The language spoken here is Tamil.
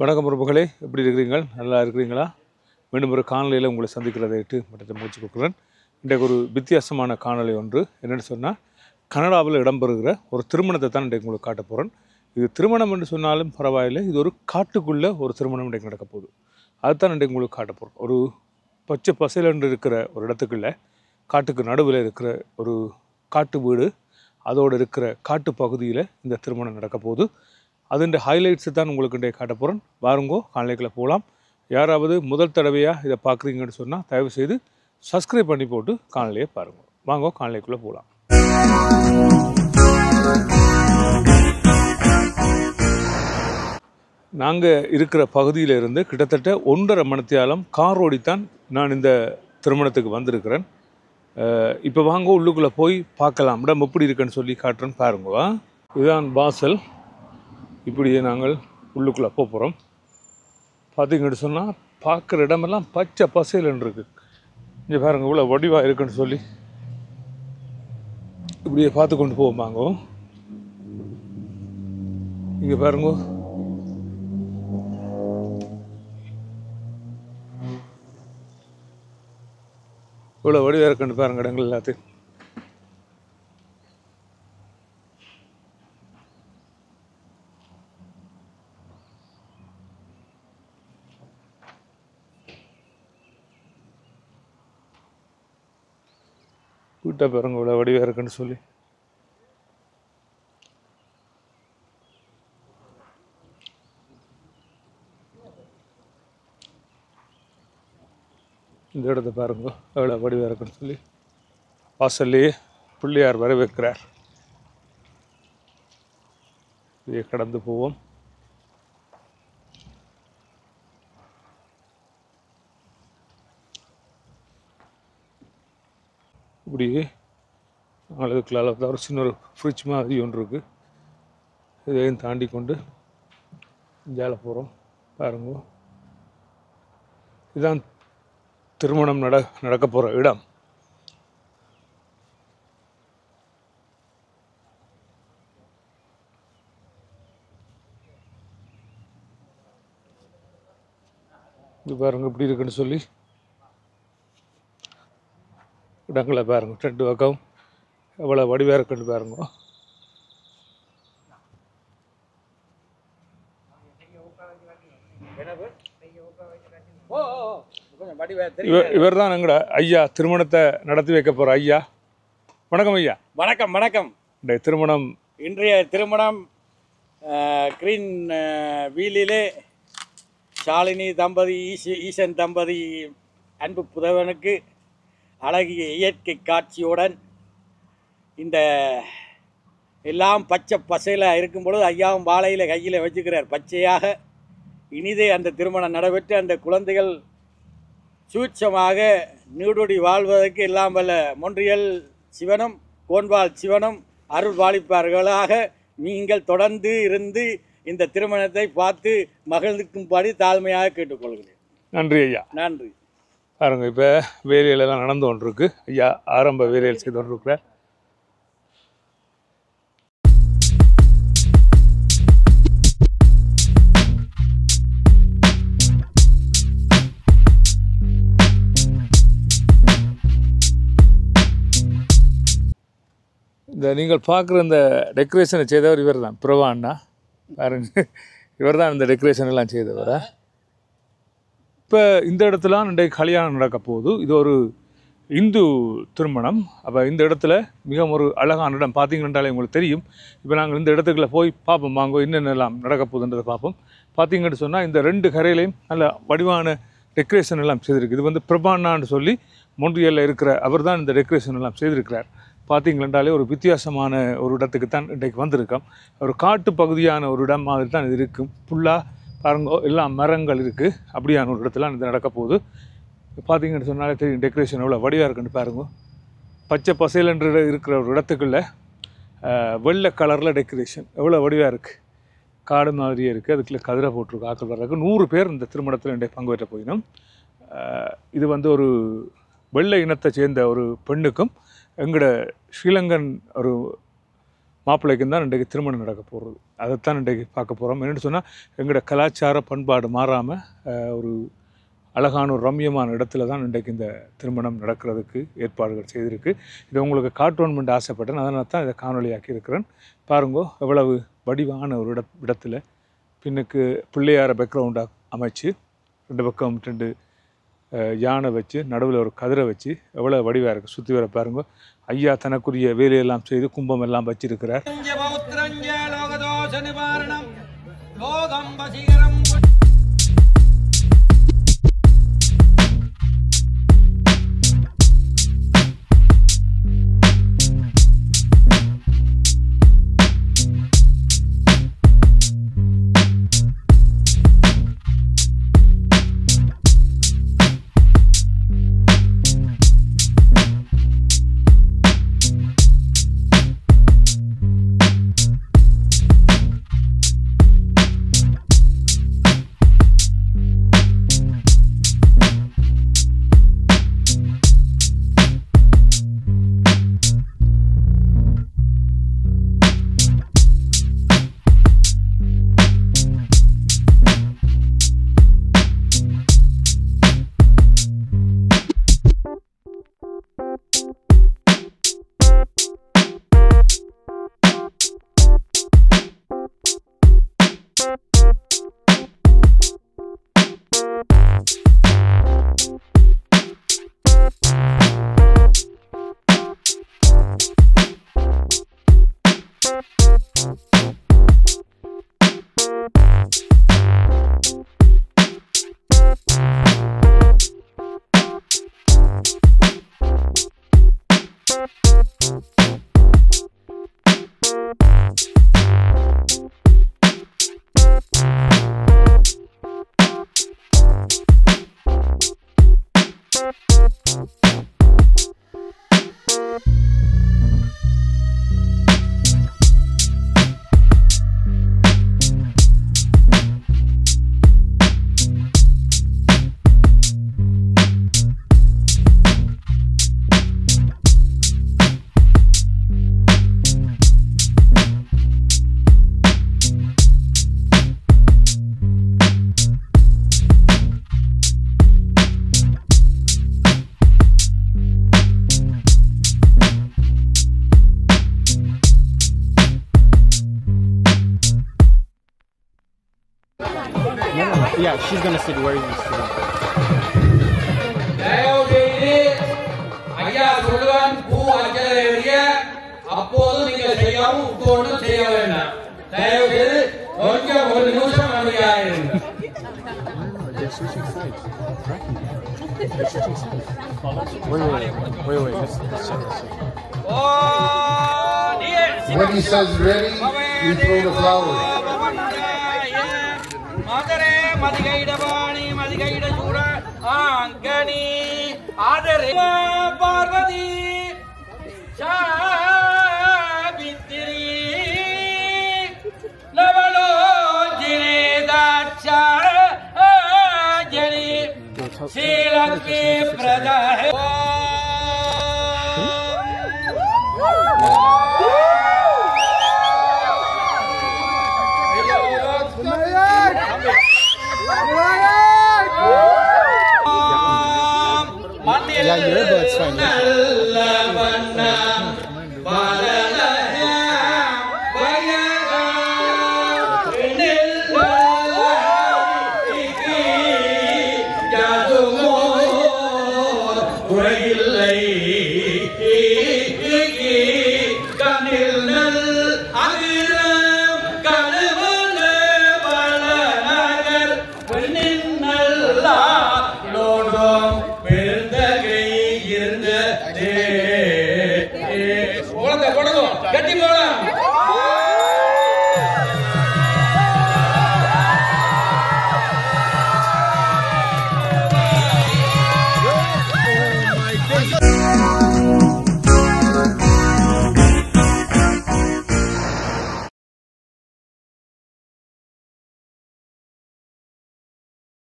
வணக்கம் உறவுகளே, எப்படி இருக்கிறீங்க? நல்லா இருக்கிறீங்களா? மீண்டும் ஒரு காணொலியில் உங்களை சந்திக்கிறதை இட்டு மற்ற முயற்சி கொடுக்குறேன். இன்றைக்கு ஒரு வித்தியாசமான காணொலி ஒன்று என்னென்னு சொன்னால், கனடாவில் இடம்பெறுகிற ஒரு திருமணத்தை தான் இன்றைக்கு உங்களுக்கு காட்ட போகிறேன். இது திருமணம் என்று சொன்னாலும் பரவாயில்லை, இது ஒரு காட்டுக்குள்ளே ஒரு திருமணம் இன்றைக்கு நடக்க போகுது. அதுதான் இன்றைக்கு உங்களுக்கு காட்ட போகிறோம். ஒரு பச்சை பசையில் இருக்கிற ஒரு இடத்துக்குள்ள காட்டுக்கு நடுவில் இருக்கிற ஒரு காட்டு வீடு, அதோடு இருக்கிற காட்டு பகுதியில் இந்த திருமணம் நடக்க போகுது. அதுன்ற ஹைலைட்ஸு தான் உங்களுக்கு இன்றைக்கு காட்ட போகிறேன். வாருங்கோ, காணொலிக்குள்ள போகலாம். யாராவது முதல் தடவையாக இதை பார்க்குறீங்கன்னு சொன்னால் தயவு செய்து சப்ஸ்கிரைப் பண்ணி போட்டு காணொலியை பாருங்கள். வாங்கோ, காணொலிக்குள்ளே போகலாம். நாங்கள் இருக்கிற பகுதியிலிருந்து கிட்டத்தட்ட 1.5 மணித்தியாலம் கார் ஓடித்தான் நான் இந்த திருமணத்துக்கு வந்திருக்கிறேன். இப்போ வாங்க உள்ளுக்குள்ளே போய் பார்க்கலாம், இடம் எப்படி இருக்குன்னு சொல்லி காட்டுறேன்னு பாருங்க. இதுதான் வாசல். இப்படியே நாங்கள் உள்ளுக்குள்ளே போகிறோம். பார்த்தீங்கன்னு சொன்னால் பார்க்குற இடமெல்லாம் பச்சை பசையிலன்னு இருக்குது. இங்கே பாருங்கள் இவ்வளோ வடிவாக இருக்குன்னு சொல்லி இப்படியே பார்த்து கொண்டு போவாங்க. இங்கே பாருங்க, இவ்வளோ வடிவாக இருக்குன்னு பாருங்கள் இடங்கள் எல்லாத்தையும். வீட்டை பாருங்க இவ்வளோ வடிவாக இருக்குன்னு சொல்லி. இந்த இடத்த பாருங்க எவ்வளோ வடிவாக இருக்குன்னு சொல்லி. வாசல்லையே பிள்ளையார் வரவேற்கிறார். இதை கடந்து போவோம். இப்படியே அதுக்குள்ள ஒரு சின்ன ஒரு ஃப்ரிட்ஜ் மாதிரி ஒன்று இருக்குது. இதையும் தாண்டி கொண்டு ஜால போகிறோம். பாருங்க, இதுதான் திருமணம் நடக்க போகிற இடம். இது பாருங்க இப்படி இருக்குன்னு சொல்லி. இடங்களை பாருங்க, 2 பக்கம் எவ்வளோ வடிவாக இருக்குன்னு பாருங்க. இவர் தான் எங்கட ஐயா, திருமணத்தை நடத்தி வைக்க போகிற ஐயா. வணக்கம் ஐயா. வணக்கம் வணக்கம். இன்றைய திருமணம் கிரீன் வீலிலே ஷாலினி தம்பதி, ஈசன் தம்பதி அன்பு புதவனுக்கு அழகிய இயற்கை காட்சியுடன் இந்த எல்லாம் பச்சை பசையில் இருக்கும் பொழுது ஐயாவும் வாழையில் கையில் வச்சுக்கிறார். பச்சையாக இனிதே அந்த திருமணம் நடைபெற்று அந்த குழந்தைகள் சூட்சமாக நீடூடி வாழ்வதற்கு எல்லாம் வல்ல மொன்றியல் சிவனும் கோன்வால் சிவனும் அருள் பாலிப்பார்களாக நீங்கள் தொடர்ந்து இருந்து இந்த திருமணத்தை பார்த்து மகிழ்ந்துக்கும்படி தாழ்மையாக கேட்டுக்கொள்கிறேன். நன்றி ஐயா. நன்றி. பாருங்க, இப்போ வேலையிலெல்லாம் நடந்து கொண்டிருக்கு. ஐயா ஆரம்ப வேலையில் செய்து கொண்டிருக்கிறார். இந்த நீங்கள் பார்க்குற இந்த டெக்கரேஷனை செய்தவர் இவர் தான், பிரபா அண்ணா. பாருங்க, இவர் தான் இந்த டெக்கரேஷன் எல்லாம் செய்தவரா. இப்போ இந்த இடத்துல இன்றைக்கு கல்யாணம் நடக்க போகுது. இது ஒரு இந்து திருமணம். அப்போ இந்த இடத்துல மிகவும் ஒரு அழகான இடம். பார்த்தீங்கன்றாலே உங்களுக்கு தெரியும். இப்போ நாங்கள் இந்த இடத்துக்குள்ள போய் பார்ப்போம். வாங்க என்னென்னலாம் நடக்க போகுதுன்றதை பார்ப்போம். பார்த்தீங்கன்னு சொன்னால் இந்த 2 கரையிலையும் நல்ல வடிவான டெக்கரேஷன் எல்லாம் செய்திருக்கு. இது வந்து பிரபாண்ணான்னு சொல்லி மொன்றியலில் இருக்கிற அவர் தான் இந்த டெக்கரேஷன் எல்லாம் செய்திருக்கிறார். பார்த்தீங்கன்றாலே ஒரு வித்தியாசமான ஒரு இடத்துக்கு தான் இன்றைக்கு வந்திருக்கோம். ஒரு காட்டு பகுதியான ஒரு இடம் மாதிரி தான் இது இருக்கும். ஃபுல்லாக பாருங்க எல்லாம் மரங்கள் இருக்குது. அப்படியான ஒரு இடத்துல இது நடக்க போகுது. பார்த்தீங்கன்னு சொன்னாலே தெரியும் டெக்கரேஷன் எவ்வளோ வடிவாக இருக்குன்னு பாருங்க. பச்சை பசையிலன்ற இருக்கிற ஒரு இடத்துக்குள்ள வெள்ளை கலரில் டெக்கரேஷன் எவ்வளோ வடிவாக இருக்குது. காடு மாதிரியே இருக்குது. அதுக்குள்ளே கதிரை போட்டிருக்கு. ஆக்கள் வர்றதுக்கு 100 பேர் இந்த திருமணத்தில் இன்றைக்கு பங்கு பெற்ற போயிடும். இது வந்து ஒரு வெள்ளை இனத்தை சேர்ந்த ஒரு பெண்ணுக்கும் எங்களோட ஸ்ரீலங்கன் ஒரு மாப்பிள்ளைக்கும் தான் இன்றைக்கு திருமணம் நடக்க போகிறது. அதைத்தான் இன்றைக்கு பார்க்க போகிறோம். என்னென்னு சொன்னால் எங்களோட கலாச்சார பண்பாடு மாறாமல் ஒரு அழகான ஒரு ரம்யமான இடத்துல தான் இன்றைக்கு இந்த திருமணம் நடக்கிறதுக்கு ஏற்பாடுகள் செய்திருக்கு. இதை உங்களுக்கு காட்டணுமென்று ஆசைப்பட்டேன். அதனால தான் இதை காணொலியாக்கி இருக்கிறேன். பாருங்கோ எவ்வளவு வடிவான ஒரு இடத்துல பின்னுக்கு பிள்ளையார பேக்ரவுண்டாக அமைச்சு 2 பக்கம் 2 யானை வச்சு நடுவில் ஒரு கதிரை வச்சு எவ்வளோ வடிவாக இருக்குது. சுற்றி வர பாருங்க. ஐயா தனக்குரிய வேலையெல்லாம் செய்து கும்பம் எல்லாம் வச்சிருக்கிறார். Yeah, she's gonna sit where you sit. ஐயா சொல்லுவான் பூ அஞ்சலைய அப்போது நீங்கள் செய்யாமல் உட்கொண்டு செய்ய வேண்டாம். தயவு செய்து கொஞ்சம் ஒரு நிமிஷம் அமைதியாயிருங்க. They're switching sides. They're switching sides. Wait. Let's check this. When he says ready, you throw the flowers. மதரே மதிகைடபாணி மதிகைட Sura ஆங்கனி ஆதரே Parvati Savitri நவலோஜினே தாட்சார Jani Srilakshmi Praja Yeah, your earbud's fine. கட்டி போலாம். Oh my goodness.